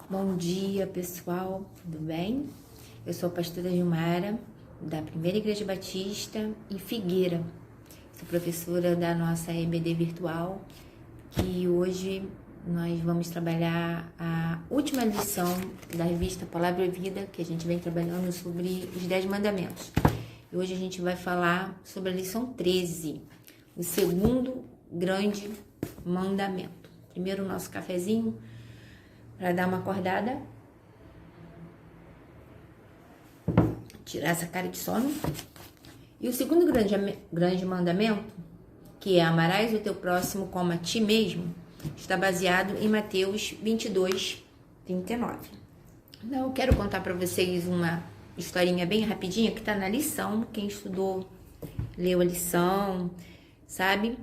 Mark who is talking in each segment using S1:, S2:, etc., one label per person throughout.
S1: Bom dia, pessoal, tudo bem? Eu sou a pastora Gilmara, da Primeira Igreja Batista em Figueira. Sou professora da nossa EBD virtual e hoje nós vamos trabalhar a última lição da revista Palavra e Vida, que a gente vem trabalhando sobre os 10 mandamentos. E hoje a gente vai falar sobre a lição 13, o segundo grande mandamento. Primeiro o nosso cafezinho, para dar uma acordada, tirar essa cara de sono. E o segundo grande mandamento, que é amarás o teu próximo como a ti mesmo, está baseado em Mateus 22, 39. Então, eu quero contar para vocês uma historinha bem rapidinha que está na lição. Quem estudou, leu a lição, sabe?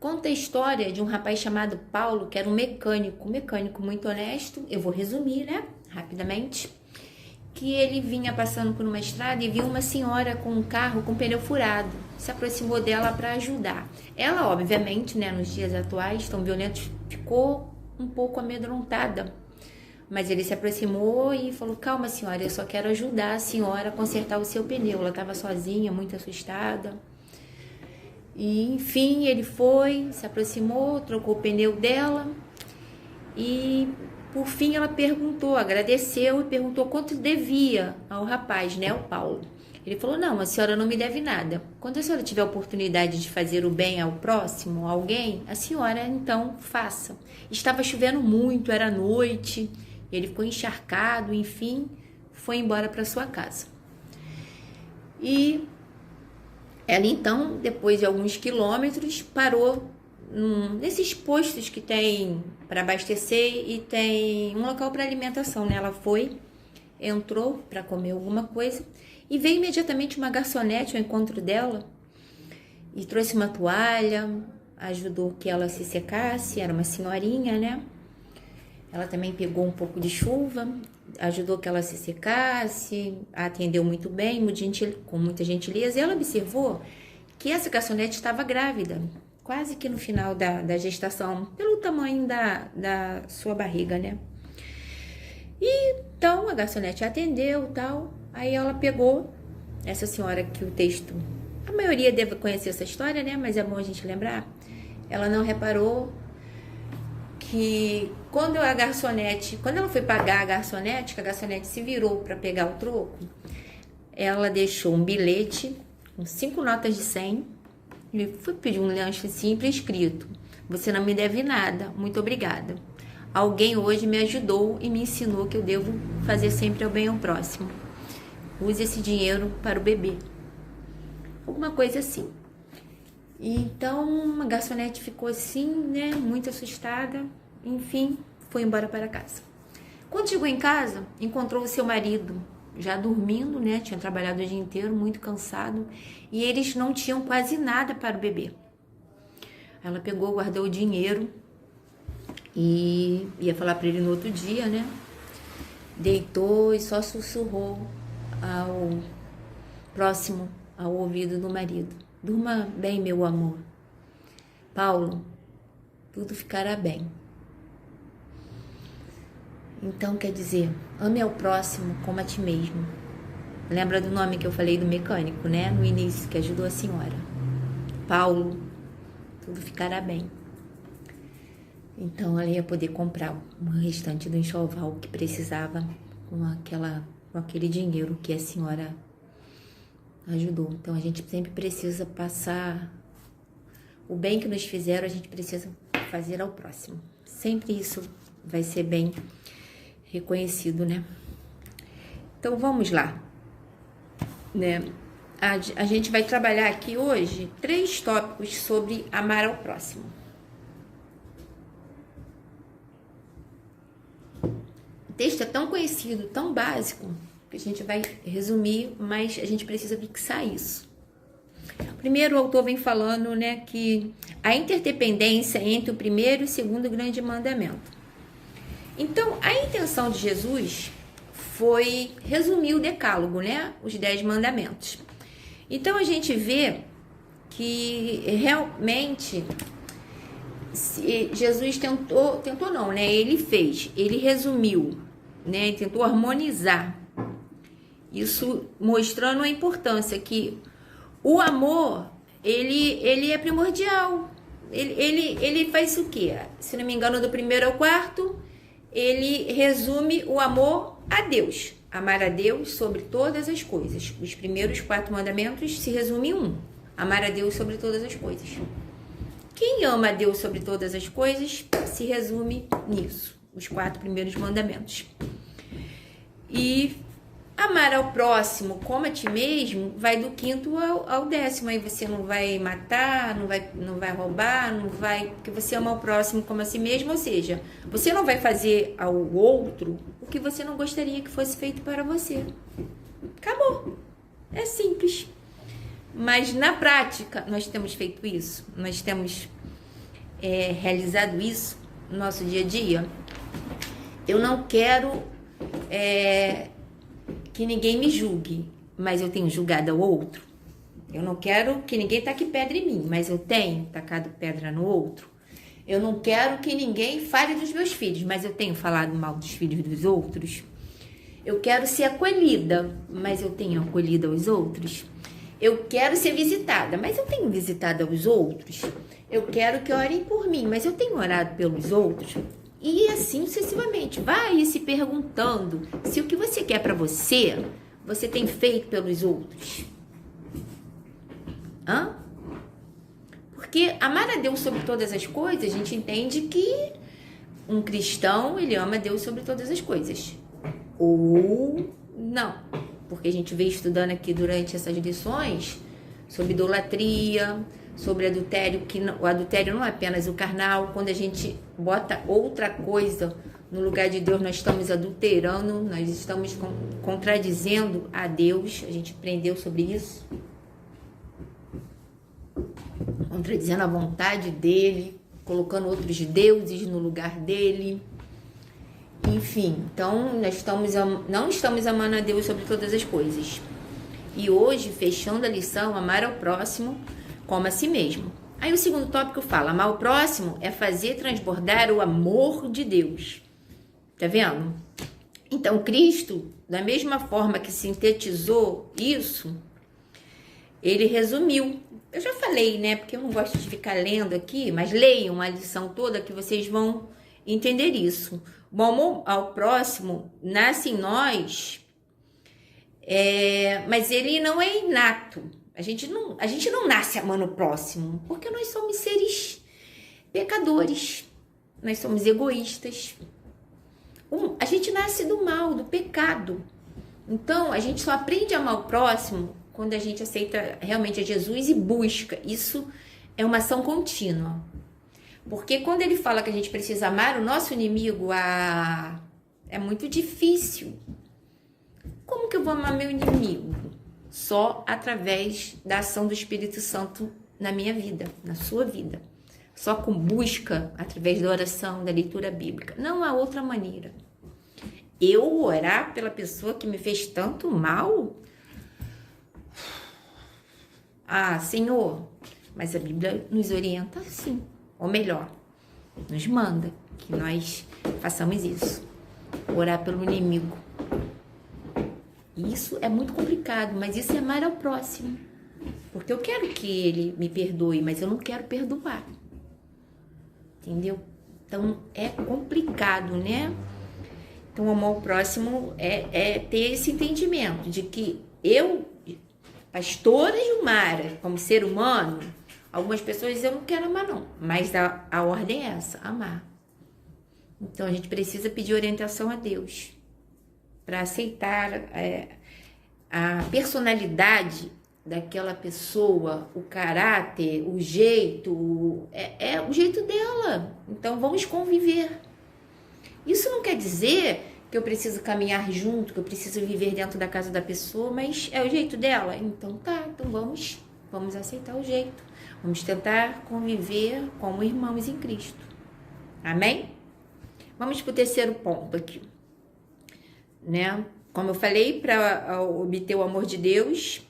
S1: Conta a história de um rapaz chamado Paulo, que era um mecânico muito honesto. Eu vou resumir, né, rapidamente. Que ele vinha passando por uma estrada e viu uma senhora com um carro com pneu furado. Se aproximou dela para ajudar. Ela, obviamente, né, nos dias atuais tão violentos, ficou um pouco amedrontada. Mas ele se aproximou e falou: calma, senhora, eu só quero ajudar a senhora a consertar o seu pneu. Ela estava sozinha, muito assustada. E, enfim, ele foi, se aproximou, trocou o pneu dela e, por fim, ela perguntou, agradeceu e perguntou quanto devia ao rapaz, né, o Paulo. Ele falou: não, a senhora não me deve nada. Quando a senhora tiver a oportunidade de fazer o bem ao próximo, a alguém, a senhora, então, faça. Estava chovendo muito, era noite, ele ficou encharcado, enfim, foi embora para sua casa. E ela, então, depois de alguns quilômetros, parou nesses postos que tem para abastecer e tem um local para alimentação, né? Ela foi, entrou para comer alguma coisa e veio imediatamente uma garçonete ao encontro dela e trouxe uma toalha, ajudou que ela se secasse, era uma senhorinha, né? Ela também pegou um pouco de chuva, ajudou que ela se secasse, a atendeu muito bem, com muita gentileza. E ela observou que essa garçonete estava grávida, quase que no final da gestação, pelo tamanho da sua barriga, né? E então a garçonete atendeu e tal. Aí ela pegou, essa senhora que o texto, a maioria deve conhecer essa história, né? Mas é bom a gente lembrar. Ela não reparou que quando ela foi pagar a garçonete, que a garçonete se virou para pegar o troco, ela deixou um bilhete com 5 notas de 100 e foi pedir um lanche simples escrito: você não me deve nada, muito obrigada. Alguém hoje me ajudou e me ensinou que eu devo fazer sempre o bem ao próximo. Use esse dinheiro para o bebê. Alguma coisa assim. Então, a garçonete ficou assim, né, muito assustada. Enfim, foi embora para casa. Quando chegou em casa, encontrou o seu marido já dormindo, né, tinha trabalhado o dia inteiro, muito cansado, e eles não tinham quase nada para o bebê. Ela pegou, guardou o dinheiro e ia falar para ele no outro dia, né? Deitou e só sussurrou ao ouvido do marido: durma bem, meu amor. Paulo, tudo ficará bem. Então, quer dizer, ame ao próximo como a ti mesmo. Lembra do nome que eu falei do mecânico, né? No início, que ajudou a senhora. Paulo, tudo ficará bem. Então, ela ia poder comprar o restante do enxoval que precisava com aquele dinheiro que a senhora ajudou. Então, a gente sempre precisa passar o bem que nos fizeram, a gente precisa fazer ao próximo. Sempre isso vai ser bem reconhecido, né? Então, vamos lá, né? A gente vai trabalhar aqui hoje 3 tópicos sobre amar ao próximo. O texto é tão conhecido, tão básico, que a gente vai resumir, mas a gente precisa fixar isso. Primeiro, o autor vem falando, né, que a interdependência entre o primeiro e o segundo grande mandamento. Então, a intenção de Jesus foi resumir o decálogo, né, os 10 mandamentos. Então, a gente vê que realmente Jesus tentou não, né? Ele resumiu né? Ele tentou harmonizar. Isso mostrando a importância que o amor, ele é primordial. Ele faz o quê? Se não me engano, do 1º ao 4º, ele resume o amor a Deus. Amar a Deus sobre todas as coisas. Os primeiros 4 mandamentos se resumem em um. Amar a Deus sobre todas as coisas. Quem ama a Deus sobre todas as coisas se resume nisso. Os 4 primeiros mandamentos. E amar ao próximo como a ti mesmo vai do 5º ao 10º. Aí você não vai matar, não vai roubar, não vai... Porque você ama o próximo como a si mesmo. Ou seja, você não vai fazer ao outro o que você não gostaria que fosse feito para você. Acabou. É simples. Mas na prática, nós temos feito isso? Nós temos realizado isso no nosso dia a dia? Eu não quero... que ninguém me julgue, mas eu tenho julgado ao outro. Eu não quero que ninguém taque pedra em mim, mas eu tenho tacado pedra no outro. Eu não quero que ninguém fale dos meus filhos, mas eu tenho falado mal dos filhos dos outros. Eu quero ser acolhida, mas eu tenho acolhido aos outros. Eu quero ser visitada, mas eu tenho visitado aos outros. Eu quero que orem por mim, mas eu tenho orado pelos outros. E assim sucessivamente. Vai se perguntando se o que você quer para você, você tem feito pelos outros. Porque amar a Deus sobre todas as coisas, a gente entende que um cristão, ele ama a Deus sobre todas as coisas. Ou não. Porque a gente veio estudando aqui durante essas lições sobre idolatria, sobre adultério, que o adultério não é apenas o carnal. Quando a gente bota outra coisa no lugar de Deus, nós estamos adulterando, nós estamos contradizendo a Deus. A gente aprendeu sobre isso. Contradizendo a vontade dele, colocando outros deuses no lugar dele. Enfim, então nós não estamos amando a Deus sobre todas as coisas. E hoje, fechando a lição, amar ao próximo como a si mesmo. Aí o segundo tópico fala, amar o próximo é fazer transbordar o amor de Deus. Tá vendo? Então, Cristo, da mesma forma que sintetizou isso, ele resumiu. Eu já falei, né? Porque eu não gosto de ficar lendo aqui, mas leiam a lição toda que vocês vão entender isso. O amor ao próximo nasce em nós, mas ele não é inato. A gente não nasce amando o próximo, porque nós somos seres pecadores, nós somos egoístas. A gente nasce do mal, do pecado. Então, a gente só aprende a amar o próximo quando a gente aceita realmente a Jesus e busca. Isso é uma ação contínua. Porque quando ele fala que a gente precisa amar o nosso inimigo, é muito difícil. Como que eu vou amar meu inimigo? Só através da ação do Espírito Santo na minha vida, na sua vida. Só com busca, através da oração, da leitura bíblica. Não há outra maneira. Eu orar pela pessoa que me fez tanto mal? Senhor, mas a Bíblia nos orienta assim. Ou melhor, nos manda que nós façamos isso. Orar pelo inimigo. Isso é muito complicado, mas isso é amar ao próximo. Porque eu quero que ele me perdoe, mas eu não quero perdoar. Entendeu? Então, é complicado, né? Então, amar ao próximo é ter esse entendimento de que eu, pastora Gilmara, como ser humano, algumas pessoas dizem, eu não quero amar não. Mas a ordem é essa, amar. Então, a gente precisa pedir orientação a Deus para aceitar a personalidade daquela pessoa, o caráter, o jeito, é o jeito dela. Então, vamos conviver. Isso não quer dizer que eu preciso caminhar junto, que eu preciso viver dentro da casa da pessoa, mas é o jeito dela. Então, então vamos aceitar o jeito. Vamos tentar conviver como irmãos em Cristo. Amém? Vamos para o terceiro ponto aqui. Né? Como eu falei, para obter o amor de Deus,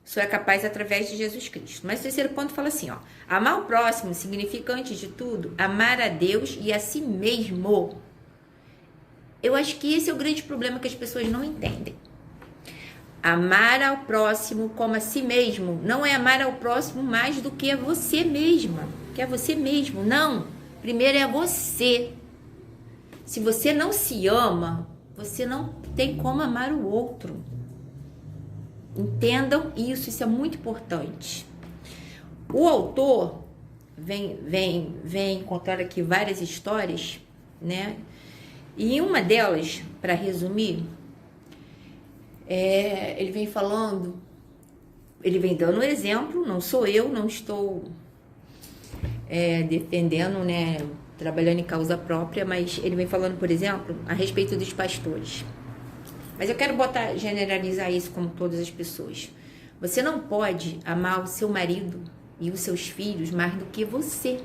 S1: só é capaz através de Jesus Cristo. Mas o terceiro ponto fala assim, ó, amar o próximo significa, antes de tudo, amar a Deus e a si mesmo. eu acho que esse é o grande problema que as pessoas não entendem. Amar ao próximo como a si mesmo não é amar ao próximo mais do que a você mesma, que é você mesmo. Não, primeiro é você. Se você não se ama, você não tem como amar o outro. Entendam isso, isso é muito importante. O autor vem contar aqui várias histórias, né? E uma delas, para resumir, ele vem falando, ele vem dando um exemplo, não sou eu, não estou defendendo, né, trabalhando em causa própria, mas ele vem falando, por exemplo, a respeito dos pastores. Mas eu quero generalizar isso como todas as pessoas. Você não pode amar o seu marido e os seus filhos mais do que você.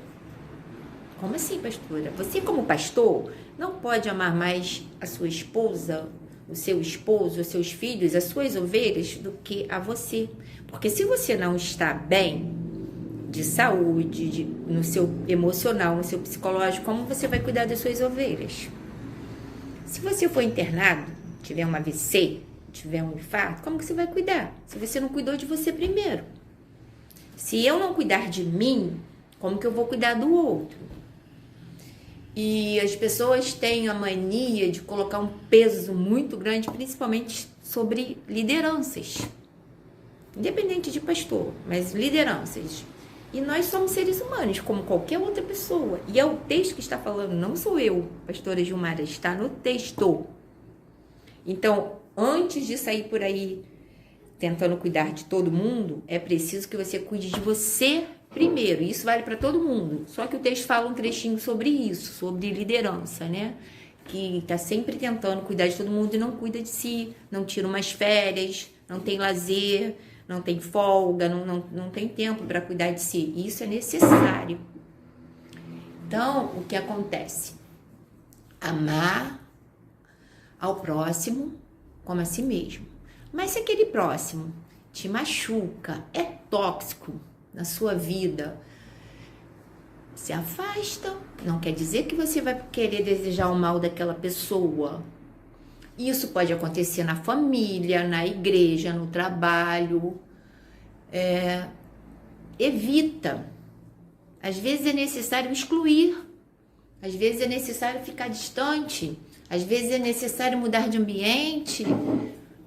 S1: Como assim, pastora? Você, como pastor, não pode amar mais a sua esposa, o seu esposo, os seus filhos, as suas ovelhas, do que a você. Porque se você não está bem de saúde, no seu emocional, no seu psicológico, como você vai cuidar das suas ovelhas? Se você for internado, tiver um AVC, tiver um infarto, como que você vai cuidar? Se você não cuidou de você primeiro. Se eu não cuidar de mim, como que eu vou cuidar do outro? E as pessoas têm a mania de colocar um peso muito grande, principalmente sobre lideranças. Independente de pastor, mas lideranças. E nós somos seres humanos, como qualquer outra pessoa. E é o texto que está falando, não sou eu, pastora Gilmara, está no texto. Então, antes de sair por aí tentando cuidar de todo mundo, é preciso que você cuide de você primeiro. Isso vale para todo mundo. Só que o texto fala um trechinho sobre isso, sobre liderança, né? Que está sempre tentando cuidar de todo mundo e não cuida de si, não tira umas férias, não tem lazer, não tem folga, não tem tempo para cuidar de si. Isso é necessário. Então, o que acontece? Amar ao próximo como a si mesmo. Mas se aquele próximo te machuca, é tóxico na sua vida, se afasta. Não quer dizer que você vai querer desejar o mal daquela pessoa. Isso pode acontecer na família, na igreja, no trabalho. Evita. Às vezes é necessário excluir. Às vezes é necessário ficar distante. Às vezes é necessário mudar de ambiente.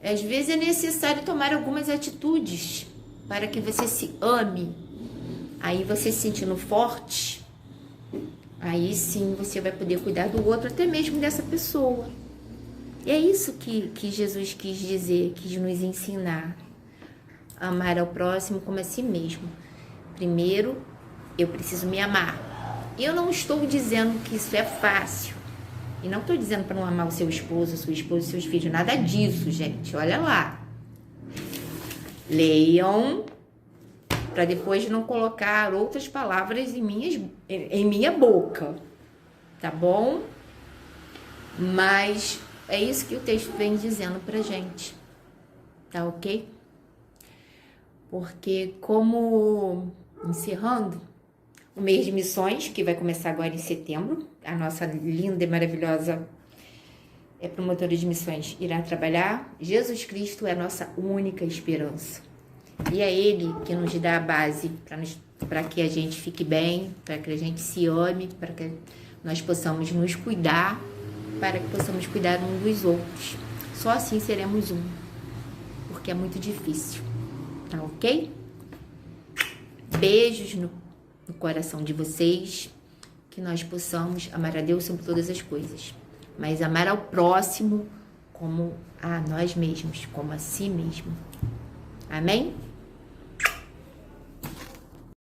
S1: Às vezes é necessário tomar algumas atitudes para que você se ame. Aí você se sentindo forte, aí sim você vai poder cuidar do outro, até mesmo dessa pessoa. E é isso que Jesus quis dizer, quis nos ensinar. Amar ao próximo como a si mesmo. Primeiro, eu preciso me amar. Eu não estou dizendo que isso é fácil. E não estou dizendo para não amar o seu esposo, a sua esposa, os seus filhos. Nada disso, gente. Olha lá. Leiam, para depois não colocar outras palavras em minha boca. Tá bom? Mas é isso que o texto vem dizendo pra gente. Tá ok? Porque como, encerrando, o mês de missões, que vai começar agora em setembro, a nossa linda e maravilhosa promotora de missões irá trabalhar. Jesus Cristo é a nossa única esperança. E é Ele que nos dá a base para que a gente fique bem, para que a gente se ame, para que nós possamos nos cuidar, para que possamos cuidar uns dos outros. Só assim seremos um, porque é muito difícil. Tá ok? Beijos no coração de vocês, que nós possamos amar a Deus sobre todas as coisas, mas amar ao próximo como a nós mesmos, como a si mesmo. Amém?